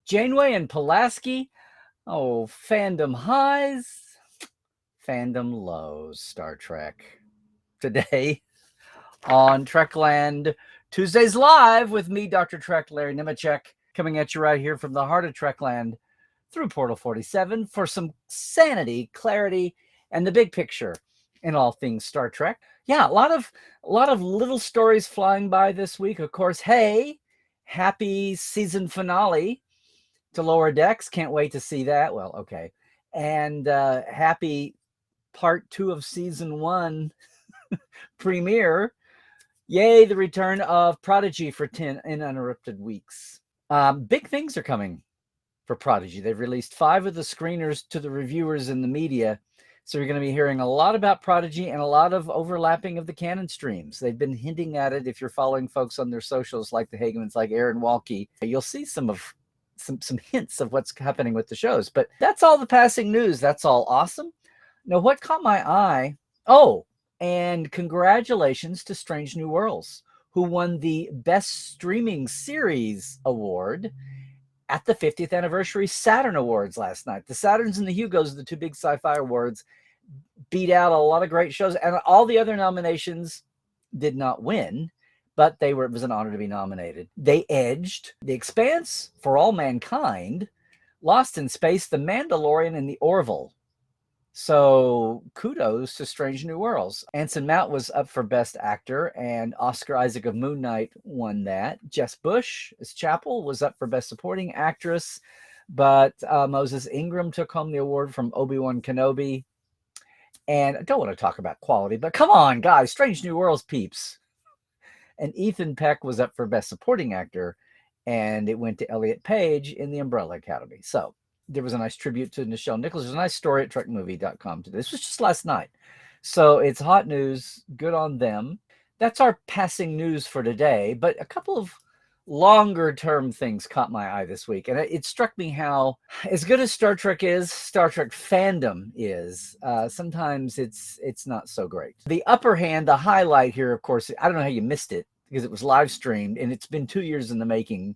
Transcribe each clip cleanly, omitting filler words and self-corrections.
Janeway and Pulaski. Oh, fandom highs, fandom lows, Star Trek. Today on Trekland Tuesdays Live with me, Dr. Trek, Larry Nemecek, coming at you right here from the heart of Trekland through Portal 47 for some sanity, clarity, and the big picture in all things Star Trek. Yeah, a lot of little stories flying by this week. Of course, hey, happy season finale to Lower Decks. Can't wait to see that. Well, okay. And happy part 2 of season 1 premiere. Yay, the return of Prodigy for 10 uninterrupted weeks. Big things are coming for Prodigy. They've released 5 of the screeners to the reviewers and the media. So you're going to be hearing a lot about Prodigy and a lot of overlapping of the canon streams. They've been hinting at it. If you're following folks on their socials like the Hagemans, like Aaron Walke, you'll see some hints of what's happening with the shows. But that's all the passing news. That's all awesome. Now, what caught my eye? Oh, and congratulations to Strange New Worlds, who won the Best Streaming Series Award at the 50th Anniversary Saturn Awards last night. The Saturns and the Hugos, the 2 big sci-fi awards, beat out a lot of great shows. And all the other nominations did not win, but it was an honor to be nominated. They edged The Expanse, For All Mankind, Lost in Space, The Mandalorian, and The Orville. So kudos to Strange New Worlds. Anson Mount was up for Best Actor, and Oscar Isaac of Moon Knight won that. Jess Bush as Chapel was up for Best Supporting Actress, but Moses Ingram took home the award from Obi-Wan Kenobi. And I don't want to talk about quality, but come on, guys, Strange New Worlds peeps. And Ethan Peck was up for Best Supporting Actor, and it went to Elliot Page in The Umbrella Academy. So there was a nice tribute to Nichelle Nichols. There's a nice story at trekmovie.com today. This was just last night. So it's hot news. Good on them. That's our passing news for today. But a couple of longer term things caught my eye this week. And it struck me how, as good as Star Trek is, Star Trek fandom is, sometimes it's not so great. The upper hand, the highlight here, of course, I don't know how you missed it because it was live streamed and it's been 2 years in the making,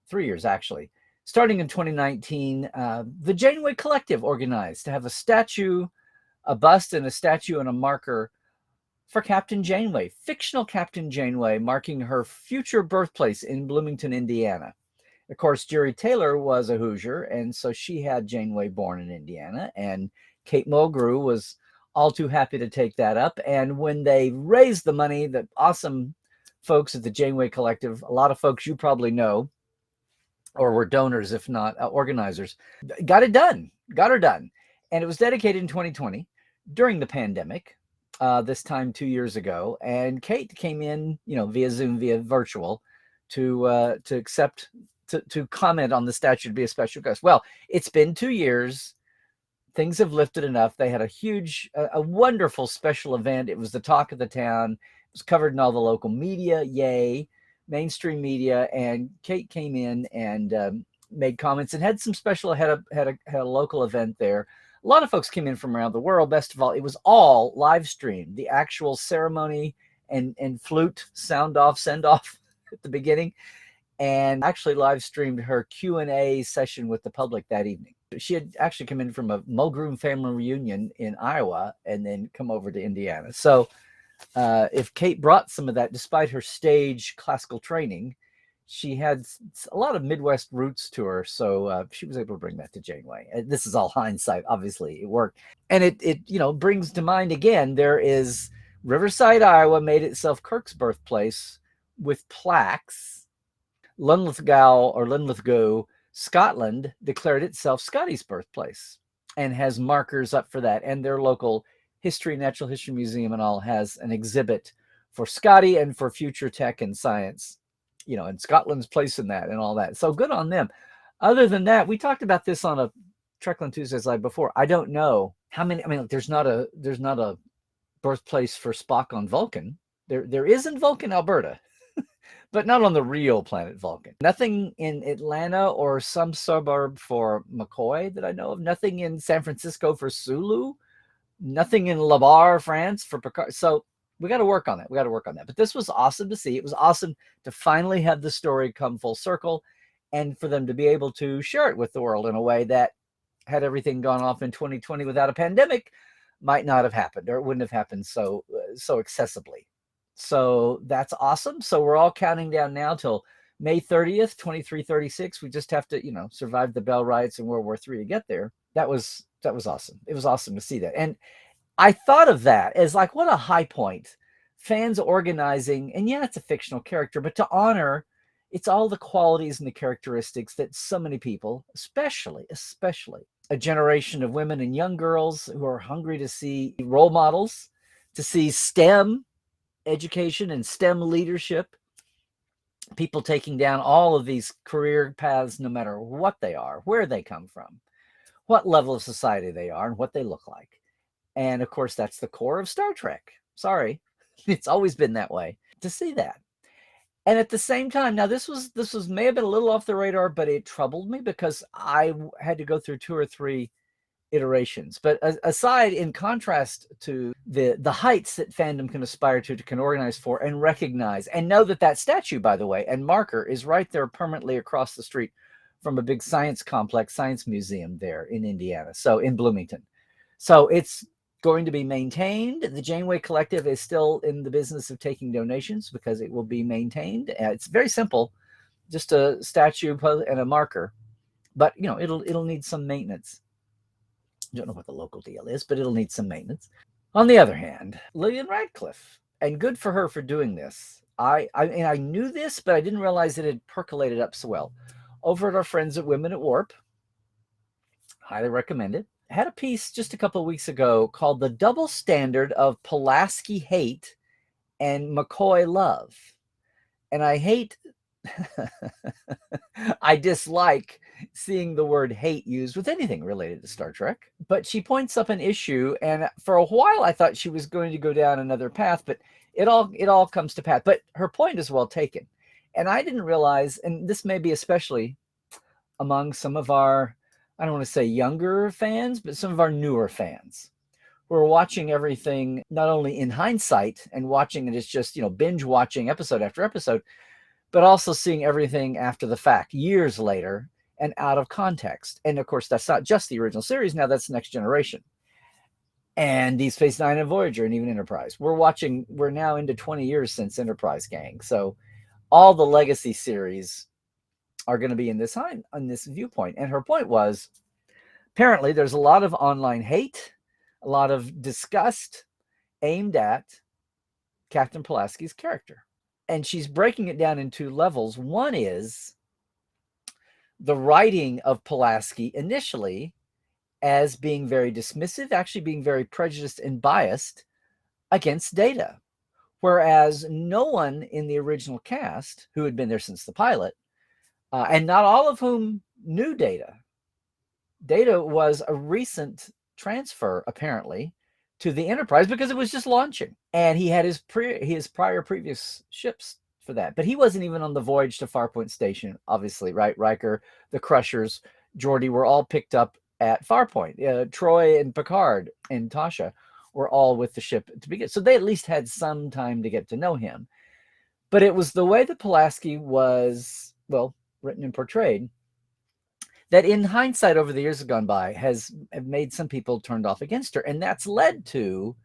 3 years actually. Starting in 2019, the Janeway Collective organized to have a statue, a bust and a statue and a marker for Captain Janeway, fictional Captain Janeway, marking her future birthplace in Bloomington, Indiana. Of course, Jerry Taylor was a Hoosier, and so she had Janeway born in Indiana, and Kate Mulgrew was all too happy to take that up. And when they raised the money, the awesome folks at the Janeway Collective, a lot of folks you probably know, or were donors, if not organizers, got her done. And it was dedicated in 2020 during the pandemic, this time 2 years ago. And Kate came in, via Zoom, via virtual, to comment on the statue, to be a special guest. Well, it's been 2 years. Things have lifted enough. They had a wonderful special event. It was the talk of the town. It was covered in all the local media. Yay. Mainstream media, and Kate came in and made comments and had some special, had a local event there. A lot of folks came in from around the world. Best of all, it was all live streamed. The actual ceremony and flute send off at the beginning, and actually live streamed her Q&A session with the public that evening. She had actually come in from a Mulgrew family reunion in Iowa and then come over to Indiana. So if Kate brought some of that, despite her stage classical training, she had a lot of Midwest roots to her. So she was able to bring that to Janeway. This is all hindsight. Obviously, it worked. And it brings to mind again, there is Riverside, Iowa, made itself Kirk's birthplace with plaques. Linlithgow, Scotland, declared itself Scotty's birthplace and has markers up for that. And their local Natural History Museum and all has an exhibit for Scotty and for future tech and science, and Scotland's place in that and all that. So good on them. Other than that, we talked about this on a Trekland Tuesdays Live before. I don't know how many. There's not a birthplace for Spock on Vulcan. There is in Vulcan, Alberta, but not on the real planet Vulcan. Nothing in Atlanta or some suburb for McCoy that I know of. Nothing in San Francisco for Sulu. Nothing in La Barre, France for Picard. So we got to work on that. But this was awesome to see. It was awesome to finally have the story come full circle. and for them to be able to share it with the world in a way that, had everything gone off in 2020 without a pandemic, might not have happened, or it wouldn't have happened so accessibly. So that's awesome. So we're all counting down now till May 30th, 2336. We just have to, survive the Bell riots and World War III to get there. That was awesome. It was awesome to see that. And I thought of that as like, what a high point. Fans organizing, and yeah, it's a fictional character, but to honor, it's all the qualities and the characteristics that so many people, especially a generation of women and young girls who are hungry to see role models, to see STEM education and STEM leadership, people taking down all of these career paths, no matter what they are, where they come from, what level of society they are, and what they look like. And of course, that's the core of Star Trek. Sorry, it's always been that way. To see that. And at the same time, now this was may have been a little off the radar, but it troubled me because I had to go through 2 or 3 iterations. But aside, in contrast to the heights that fandom can aspire to can organize for and recognize, and know that statue, by the way, and marker is right there permanently across the street from a big science complex, science museum there in Indiana, so in Bloomington. So it's going to be maintained. The Janeway Collective is still in the business of taking donations because it will be maintained. It's very simple, just a statue and a marker, but it'll need some maintenance. I don't know what the local deal is, but it'll need some maintenance. On the other hand, Lillian Radcliffe, and good for her for doing this. I knew this, but I didn't realize it had percolated up so well. Over at our friends at Women at Warp, highly recommend it, had a piece just a couple of weeks ago called The Double Standard of Pulaski Hate and McCoy Love. And I hate, I dislike seeing the word hate used with anything related to Star Trek. But she points up an issue, and for a while I thought she was going to go down another path, but it all comes to pass. But her point is well taken. And I didn't realize, and this may be especially among some of our, I don't want to say younger fans, but some of our newer fans who are watching everything not only in hindsight and watching it as just, binge watching episode after episode, but also seeing everything after the fact, years later and out of context. And of course, that's not just the original series. Now that's Next Generation and Deep Space Nine and Voyager and even Enterprise. We're now into 20 years since Enterprise, gang. So all the legacy series are going to be in this viewpoint. And her point was, apparently there's a lot of online hate, a lot of disgust aimed at Captain Pulaski's character. And she's breaking it down in 2 levels. One is the writing of Pulaski initially as being very dismissive, actually being very prejudiced and biased against Data. Whereas no one in the original cast, who had been there since the pilot, and not all of whom knew Data. Data was a recent transfer, apparently, to the Enterprise because it was just launching. And he had his previous ships for that. But he wasn't even on the voyage to Farpoint Station, obviously, right? Riker, the Crushers, Geordi were all picked up at Farpoint. Troy and Picard and Tasha were all with the ship to begin. So they at least had some time to get to know him. But it was the way that Pulaski was, written and portrayed, that in hindsight over the years have gone by have made some people turned off against her. And that's led to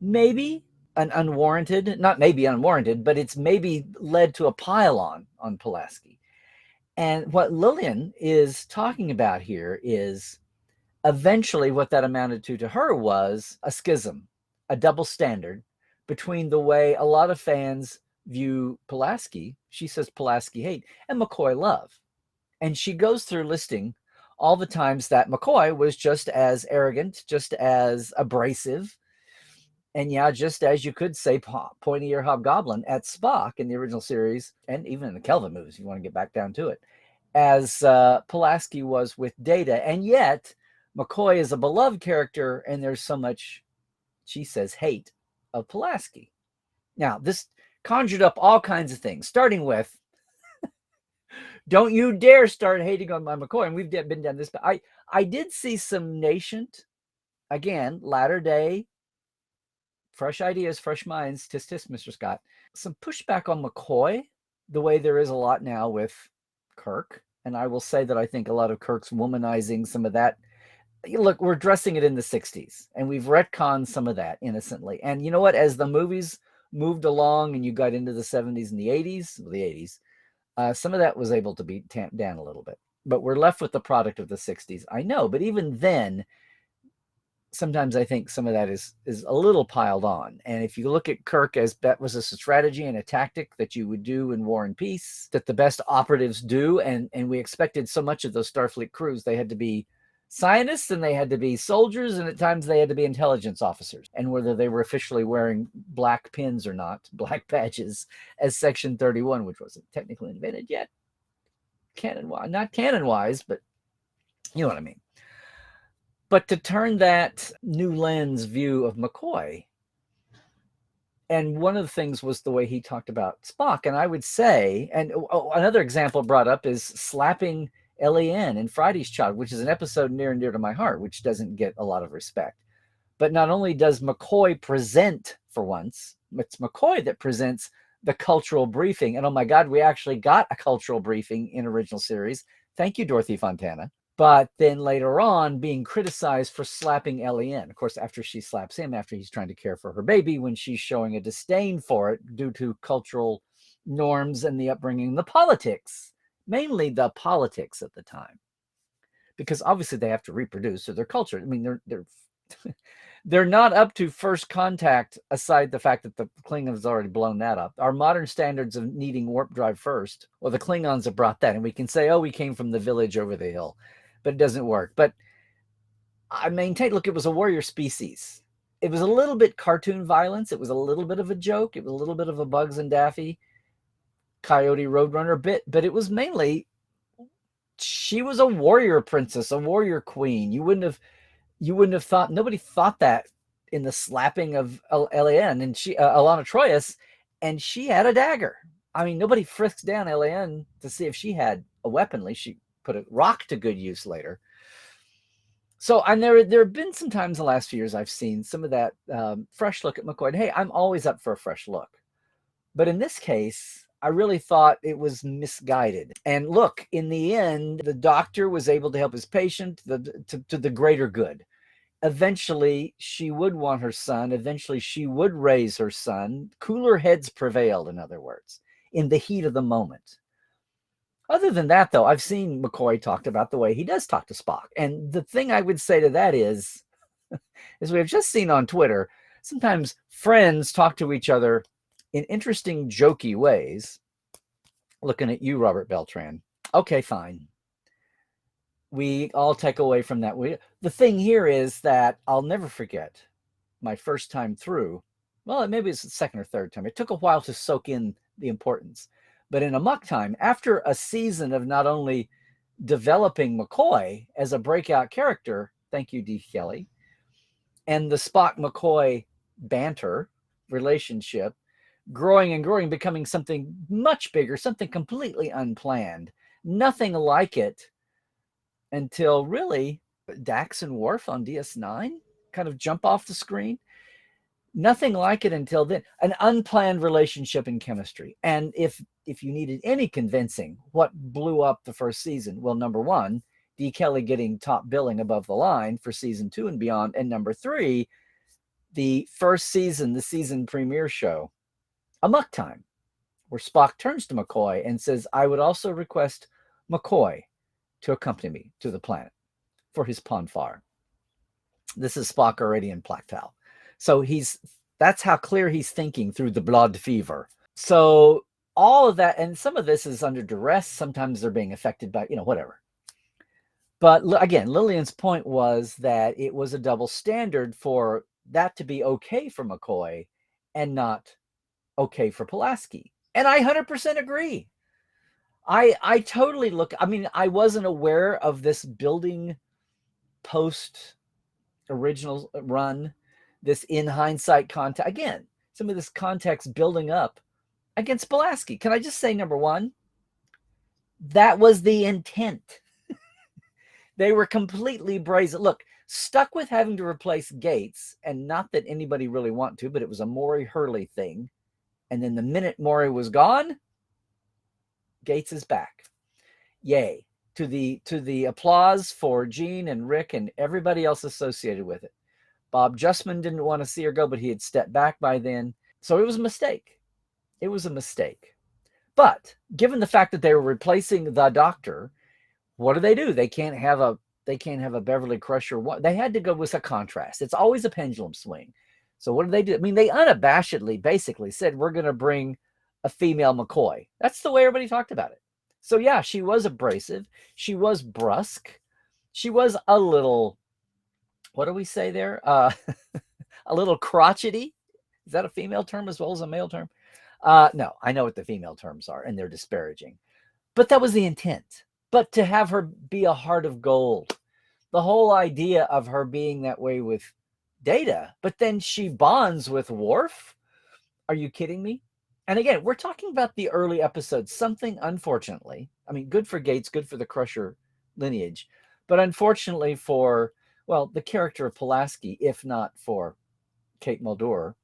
maybe an unwarranted, not maybe unwarranted, but it's maybe led to a pile on Pulaski. And what Lillian is talking about here is eventually what that amounted to her was a schism, a double standard between the way a lot of fans view Pulaski, she says Pulaski hate, and McCoy love. And she goes through listing all the times that McCoy was just as arrogant, just as abrasive, and just as you could say pointy ear hobgoblin at Spock in the original series, and even in the Kelvin movies, if you want to get back down to it, as Pulaski was with Data. And yet McCoy is a beloved character, and there's so much, she says, hate of Pulaski. Now, this conjured up all kinds of things, starting with, don't you dare start hating on my McCoy. And we've been down this, but I did see some nascent, again, latter day, fresh ideas, fresh minds, tisk tisk, Mr. Scott, some pushback on McCoy, the way there is a lot now with Kirk. And I will say that I think a lot of Kirk's womanizing some of that. Look, we're dressing it in the 60s, and we've retconned some of that innocently. And you know what? As the movies moved along and you got into the 70s and the 80s, some of that was able to be tamped down a little bit. But we're left with the product of the 60s. I know, but even then, sometimes I think some of that is a little piled on. And if you look at Kirk as that was a strategy and a tactic that you would do in War and Peace, that the best operatives do, and we expected so much of those Starfleet crews, they had to be scientists and they had to be soldiers, and at times they had to be intelligence officers. And whether they were officially wearing black pins or not, black badges, as Section 31, which wasn't technically invented yet, not canon-wise, but you know what I mean. But to turn that new lens view of McCoy, and one of the things was the way he talked about Spock. And I would say, and another example brought up is slapping LAN in Friday's Child, which is an episode near and dear to my heart, which doesn't get a lot of respect. But not only does McCoy present for once, it's McCoy that presents the cultural briefing. And oh my God, we actually got a cultural briefing in original series. Thank you, Dorothy Fontana. But then later on being criticized for slapping LEN. Of course, after she slaps him, after he's trying to care for her baby, when she's showing a disdain for it due to cultural norms and the upbringing, the politics, mainly the politics at the time. Because obviously they have to reproduce, so their culture. I mean, they're they're not up to first contact, aside the fact that the Klingons already blown that up. Our modern standards of needing warp drive first, well, the Klingons have brought that, and we can say, oh, we came from the village over the hill, but it doesn't work. But I maintain, look, it was a warrior species. It was a little bit cartoon violence. It was a little bit of a joke. It was a little bit of a Bugs and Daffy, Coyote Roadrunner bit, but it was mainly, she was a warrior princess, a warrior queen. You wouldn't have thought, nobody thought that in the slapping of LAN, and she, Alana Troyes, and she had a dagger. I mean, nobody frisks down LAN to see if she had a weapon. At least she put a rock to good use later. So, and there have been some times in the last few years I've seen some of that fresh look at McCoy. And hey, I'm always up for a fresh look. But in this case, I really thought it was misguided. And look, in the end, the doctor was able to help his patient to the greater good. Eventually, she would want her son. Eventually, she would raise her son. Cooler heads prevailed, in other words, in the heat of the moment. Other than that, though, I've seen McCoy talked about the way he does talk to Spock. And the thing I would say to that is, as we have just seen on Twitter, sometimes friends talk to each other in interesting, jokey ways. Looking at you, Robert Beltran. Okay, fine. We all take away from that. The thing here is that I'll never forget my first time through. Well, maybe it's the second or third time. It took a while to soak in the importance. But in Amok Time, after a season of not only developing McCoy as a breakout character, thank you, D. Kelly, and the Spock-McCoy banter relationship, growing and growing, becoming something much bigger, something completely unplanned. Nothing like it until really Dax and Worf on DS9 kind of jump off the screen. Nothing like it until then. An unplanned relationship and chemistry. And if you needed any convincing, what blew up the first season? Well, number one, D. Kelly getting top billing above the line for season 2 and beyond. And number 3, the first season, the season premiere show, Amok Time, where Spock turns to McCoy and says, I would also request McCoy to accompany me to the planet for his Ponfar. This is Spock already in Plaktal. So that's how clear he's thinking through the blood fever. So all of that, and some of this is under duress. Sometimes they're being affected by, whatever. But again, Lillian's point was that it was a double standard for that to be okay for McCoy and not okay for Pulaski. And I 100% agree. I totally I wasn't aware of this building post original run, this in hindsight context. Again, some of this context building up against Pulaski. Can I just say, number one, that was the intent. They were completely brazen. Look, stuck with having to replace Gates, and not that anybody really wanted to, but it was a Maury Hurley thing. And then the minute Maury was gone, Gates is back. Yay. To the applause for Gene and Rick and everybody else associated with it. Bob Justman didn't want to see her go, but he had stepped back by then. So it was a mistake. It was a mistake. But given the fact that they were replacing the Doctor, what do? They can't have a Beverly Crusher. They had to go with a contrast. It's always a pendulum swing. So what did? I mean, they unabashedly basically said, we're going to bring a female McCoy. That's the way everybody talked about it. So yeah, she was abrasive. She was brusque. She was a little, what do we say there? A little crotchety. Is that a female term as well as a male term? No, I know what the female terms are, and they're disparaging. But that was the intent. But to have her be a heart of gold, the whole idea of her being that way with Data, but then she bonds with Worf. Are you kidding me? And again, we're talking about the early episodes. Something, unfortunately, I mean, good for Gates, good for the Crusher lineage, but unfortunately for, well, the character of Pulaski, if not for Kate Mulder,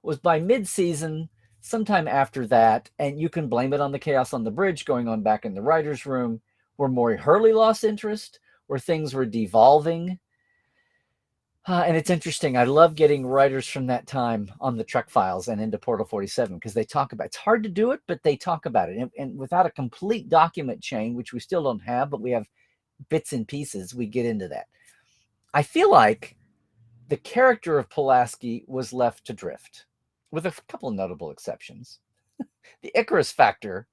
was by mid-season, sometime after that, and you can blame it on the chaos on the bridge going on back in the writer's room, where Maury Hurley lost interest, where things were devolving. And it's interesting. I love getting writers from that time on the Trek Files and into Portal 47 because they talk about, it's hard to do it, but they talk about it. And without a complete document chain, which we still don't have, but we have bits and pieces, we get into that. I feel like the character of Pulaski was left to drift, with a couple of notable exceptions. The Icarus factor,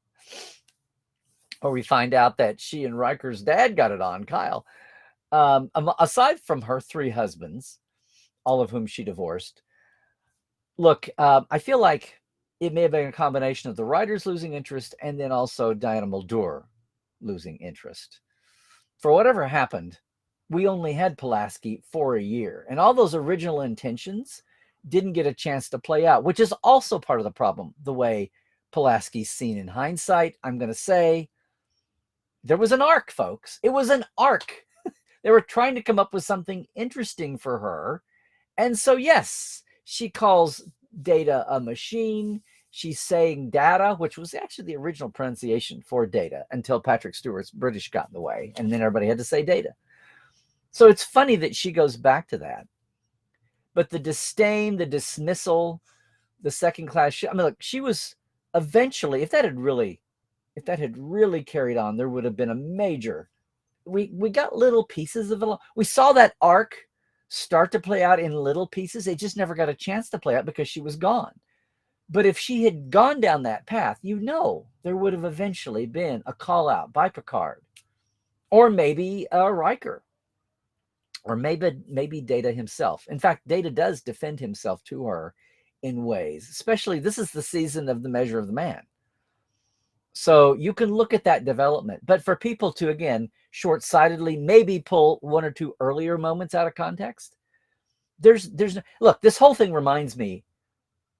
where we find out that she and Riker's dad got it on, Kyle. Aside from her 3 husbands, all of whom she divorced, look, I feel like it may have been a combination of the writers losing interest and then also Diana Mulder losing interest. For whatever happened, we only had Pulaski for a year, and all those original intentions didn't get a chance to play out, which is also part of the problem. The way Pulaski's seen in hindsight, I'm going to say there was an arc, folks. It was an arc. They were trying to come up with something interesting for her. And so, yes, she calls Data a machine. She's saying data, which was actually the original pronunciation for Data until Patrick Stewart's British got in the way. And then everybody had to say Data. So it's funny that she goes back to that. But the disdain, the dismissal, the second class, I mean, look, she was eventually, if that had really carried on, there would have been a major, we got little pieces of it. We saw that arc start to play out in little pieces. It just never got a chance to play out because she was gone. But if she had gone down that path, there would have eventually been a call out by Picard, or maybe Riker, or maybe Data himself. In fact, Data does defend himself to her in ways, especially this is the season of The Measure of the Man. So you can look at that development. But for people to, again, short-sightedly maybe pull 1 or 2 earlier moments out of context, look, this whole thing reminds me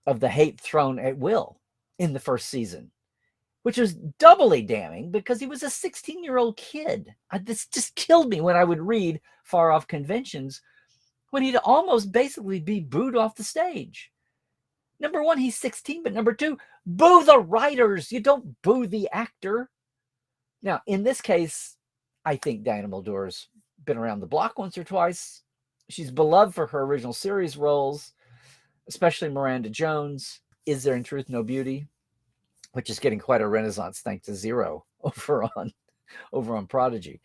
of the hate thrown at Will in the first season, which was doubly damning because he was a 16-year-old kid. This just killed me when I would read Far Off Conventions when he'd almost basically be booed off the stage. Number 1, he's 16, but number 2, boo the writers. You don't boo the actor. Now, in this case, I think Diana Mulder's been around the block once or twice. She's beloved for her original series roles, especially Miranda Jones. Is There in Truth No Beauty, which is getting quite a renaissance thanks to Zero over on Prodigy,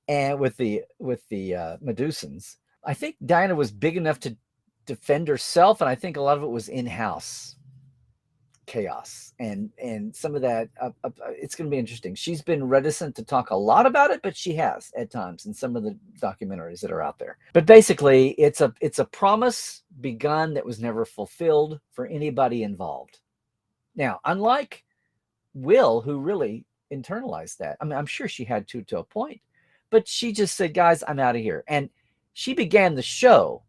and with the Medusans. I think Diana was big enough to defend herself, and I think a lot of it was in-house chaos and some of that. It's going to be interesting. She's been reticent to talk a lot about it, but she has at times in some of the documentaries that are out there. But basically, it's a promise begun that was never fulfilled for anybody involved. Now, unlike Will, who really internalized that, I mean, I'm sure she had to a point, but she just said, guys, I'm out of here. And she began the show,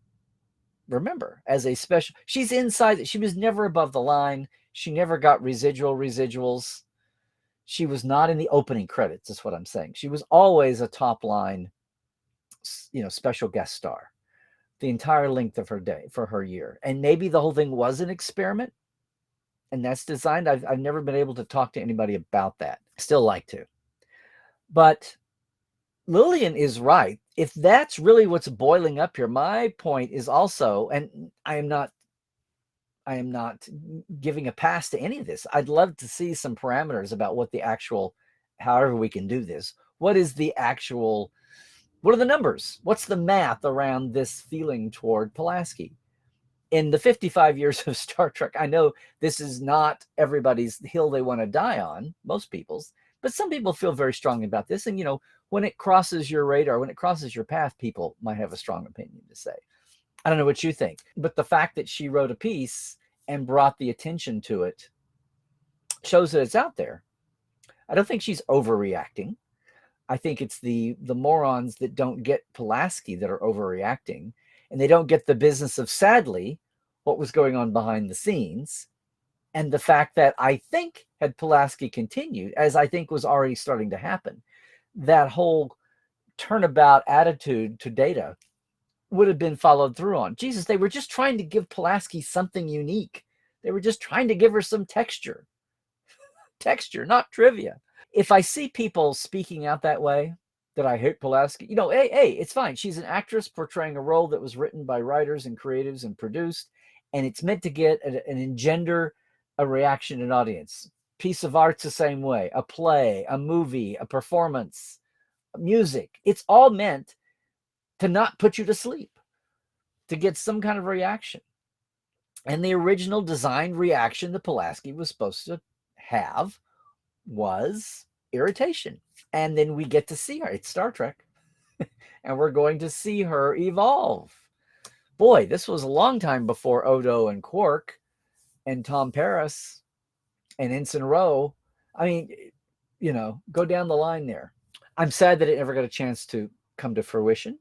remember, as a special. She's inside. She was never above the line. She never got residuals. She was not in the opening credits, is what I'm saying. She was always a top line, special guest star the entire length of her day for her year. And maybe the whole thing was an experiment, and that's designed. I've never been able to talk to anybody about that. Still like to. But Lillian is right. If that's really what's boiling up here, my point is also, and I am not giving a pass to any of this. I'd love to see some parameters about what the actual, however we can do this. What is the actual, what are the numbers? What's the math around this feeling toward Pulaski? In the 55 years of Star Trek, I know this is not everybody's hill they want to die on, most people's, but some people feel very strongly about this. And, when it crosses your radar, when it crosses your path, people might have a strong opinion to say. I don't know what you think, but the fact that she wrote a piece and brought the attention to it shows that it's out there. I don't think she's overreacting. I think it's the morons that don't get Pulaski that are overreacting, and they don't get the business of, sadly, what was going on behind the scenes, and the fact that I think had Pulaski continued, as I think was already starting to happen, that whole turnabout attitude to Data would have been followed through on. Jesus, they were just trying to give Pulaski something unique. They were just trying to give her some texture. Texture, not trivia. If I see people speaking out that way, that I hate Pulaski, hey, it's fine. She's an actress portraying a role that was written by writers and creatives and produced, and it's meant to get and engender a reaction in an audience. Piece of art's the same way. A play, a movie, a performance, music. It's all meant to not put you to sleep, to get some kind of reaction. And the original design reaction that Pulaski was supposed to have was irritation. And then we get to see her. It's Star Trek. And we're going to see her evolve. Boy, this was a long time before Odo and Quark and Tom Paris and Ensign Ro. I mean, go down the line there. I'm sad that it never got a chance to come to fruition.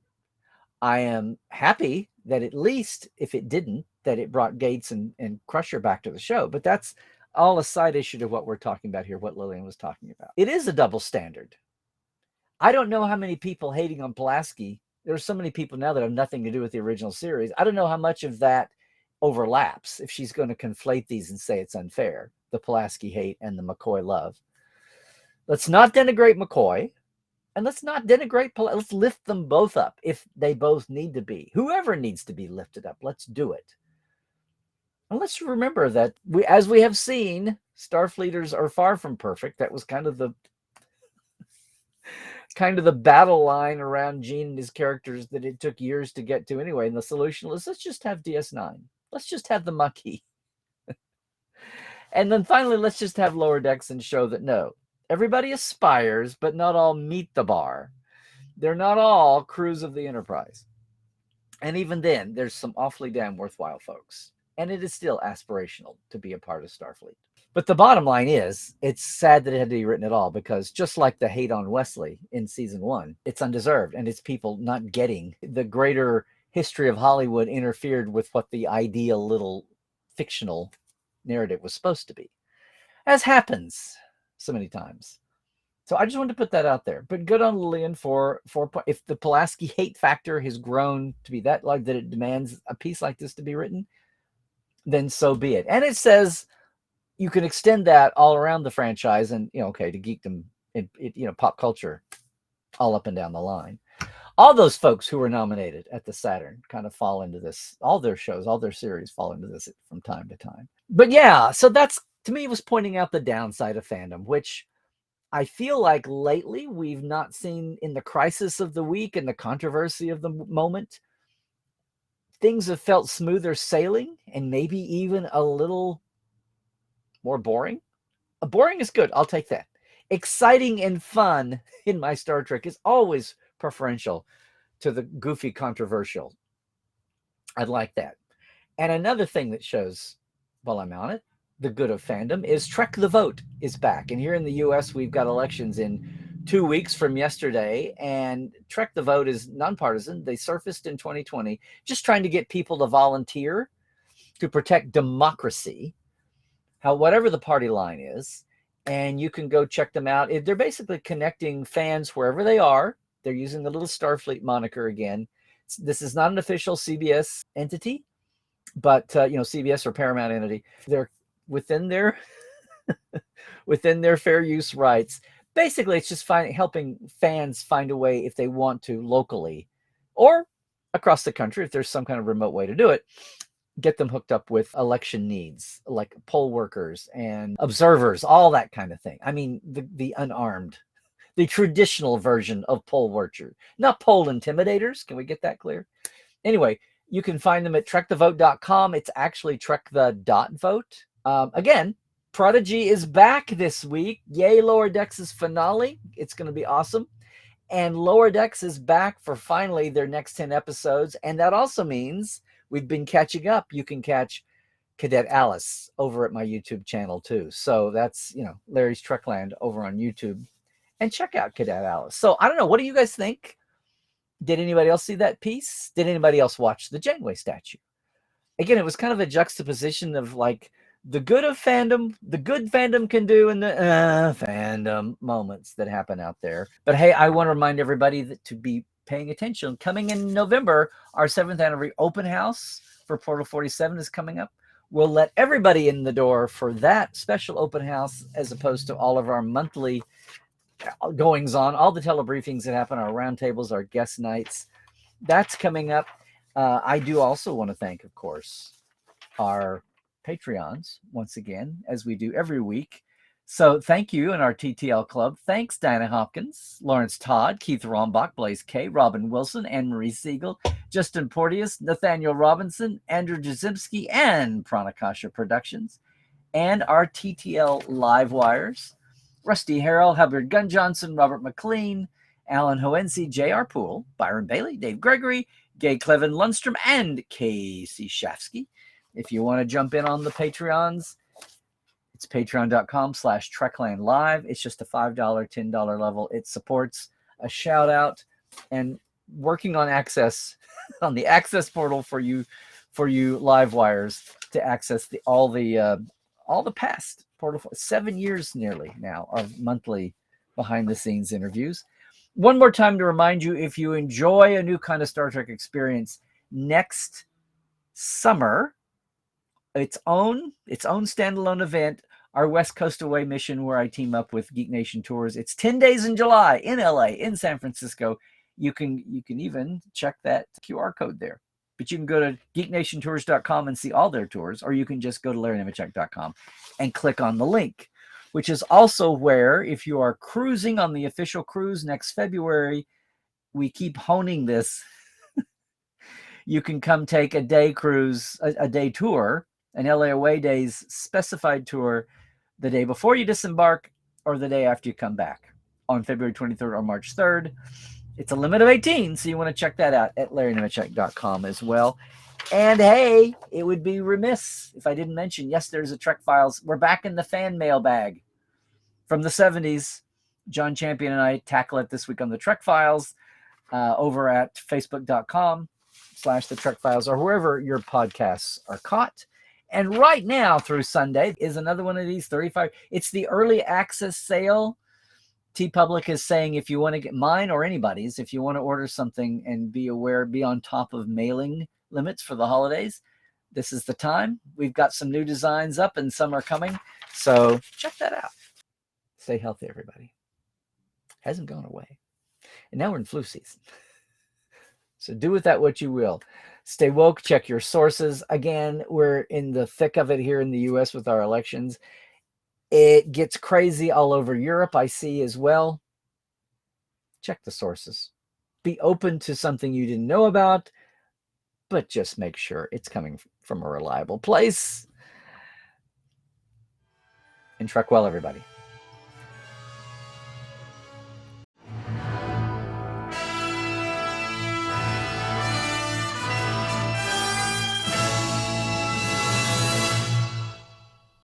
I am happy that at least, if it didn't, that it brought Gates and Crusher back to the show. But that's all a side issue to what we're talking about here, what Lillian was talking about. It is a double standard. I don't know how many people hating on Pulaski. There's so many people now that have nothing to do with the original series. I don't know how much of that overlaps if she's going to conflate these and say it's unfair, the Pulaski hate and the McCoy love. Let's not denigrate McCoy. And let's not denigrate, let's lift them both up if they both need to be. Whoever needs to be lifted up, let's do it. And let's remember that, as we have seen, Starfleeters are far from perfect. That was kind of the battle line around Gene and his characters that it took years to get to anyway. And the solution was, let's just have DS9. Let's just have the Maquis. And then finally, let's just have Lower Decks and show that, no, everybody aspires, but not all meet the bar. They're not all crews of the Enterprise. And even then, there's some awfully damn worthwhile folks. And it is still aspirational to be a part of Starfleet. But the bottom line is, it's sad that it had to be written at all, because just like the hate on Wesley in season 1, it's undeserved. And it's people not getting the greater history of Hollywood interfered with what the ideal little fictional narrative was supposed to be, as happens so many times. So I just wanted to put that out there. But good on Lillian for if the Pulaski hate factor has grown to be that large that it demands a piece like this to be written, then so be it. And it says you can extend that all around the franchise and, to geekdom, pop culture, all up and down the line. All those folks who were nominated at the Saturn kind of fall into this. All their shows, all their series fall into this from time to time. But yeah, so that's, to me, was pointing out the downside of fandom, which I feel like lately we've not seen in the crisis of the week and the controversy of the moment. Things have felt smoother sailing and maybe even a little more boring. Boring is good. I'll take that. Exciting and fun in my Star Trek is always preferential to the goofy controversial. I'd like that. And another thing that shows, while I'm on it, the good of fandom is Trek the Vote is back. And here in the US, we've got elections in 2 weeks from yesterday. And Trek the Vote is nonpartisan. They surfaced in 2020, just trying to get people to volunteer to protect democracy, whatever the party line is. And you can go check them out. They're basically connecting fans wherever they are. They're using the little Starfleet moniker again. This is not an official CBS entity, but CBS or Paramount entity. They're within their fair use rights, Basically, it's just helping fans find a way, if they want to, locally or across the country, if there's some kind of remote way to do it, get them hooked up with election needs, like poll workers and observers, all that kind of thing. I mean, the unarmed, the traditional version of poll workers, not poll intimidators. Can we get that clear? Anyway, you can find them at trekthevote.com. It's actually trekThe.vote. Again, Prodigy is back this week. Yay, Lower Decks' finale. It's going to be awesome. And Lower Decks is back for finally their next 10 episodes. And that also means we've been catching up. You can catch Cadet Alice over at my YouTube channel too. So that's, Larry's Trekland over on YouTube. And check out Cadet Alice. So I don't know. What do you guys think? Did anybody else see that piece? Did anybody else watch the Janeway statue? Again, it was kind of a juxtaposition of like the good of fandom, the good fandom can do, and the fandom moments that happen out there. But hey, I want to remind everybody to be paying attention. Coming in November, our 7th anniversary open house for Portal 47 is coming up. We'll let everybody in the door for that special open house, as opposed to all of our monthly goings on, all the telebriefings that happen, our roundtables, our guest nights. That's coming up. I do also want to thank, of course, our Patreons once again, as we do every week. So thank you in our TTL club. Thanks, Diana Hopkins, Lawrence Todd, Keith Rombach, Blaze K, Robin Wilson, Anne-Marie Siegel, Justin Porteous, Nathaniel Robinson, Andrew Jazimski, and Pranakasha Productions, and our TTL live wires, Rusty Harrell, Hubbard Gunn Johnson, Robert McLean, Alan Hoensi, J.R. Poole, Byron Bailey, Dave Gregory, Gay Clevin Lundstrom, and Casey Shafsky. If you want to jump in on the Patreons, it's patreon.com/Trekland Live. It's just a $5, $10 level. It supports a shout out and working on access on the access portal for you live wires to access all the past Portal 7 years nearly now of monthly behind the scenes interviews. One more time to remind you, if you enjoy a new kind of Star Trek experience, next summer, its own standalone event, our West Coast Away mission, where I team up with Geek Nation Tours. It's 10 days in July in LA, in San Francisco. You can even check that QR code there. But you can go to geeknationtours.com and see all their tours, or you can just go to larrynemecek.com and click on the link, which is also where, if you are cruising on the official cruise next February, we keep honing this. You can come take a day cruise, a day tour, an LA Away Days specified tour the day before you disembark or the day after you come back on February 23rd or March 3rd. It's a limit of 18, so you want to check that out at larrynemecek.com as well. And hey, it would be remiss if I didn't mention, yes, there's a Trek Files. We're back in the fan mailbag from the 70s. John Champion and I tackle it this week on the Trek Files over at facebook.com/the Trek Files or wherever your podcasts are caught. And right now through Sunday is another one of these 35. It's the early access sale. TeePublic is saying, if you want to get mine or anybody's, if you want to order something and be on top of mailing limits for the holidays, this is the time. We've got some new designs up and some are coming. So check that out. Stay healthy, everybody. Hasn't gone away. And now we're in flu season. So do with that what you will. Stay woke, check your sources. Again, we're in the thick of it here in the U.S. with our elections. It gets crazy all over Europe, I see as well. Check the sources. Be open to something you didn't know about, but just make sure it's coming from a reliable place. And Trek well, everybody.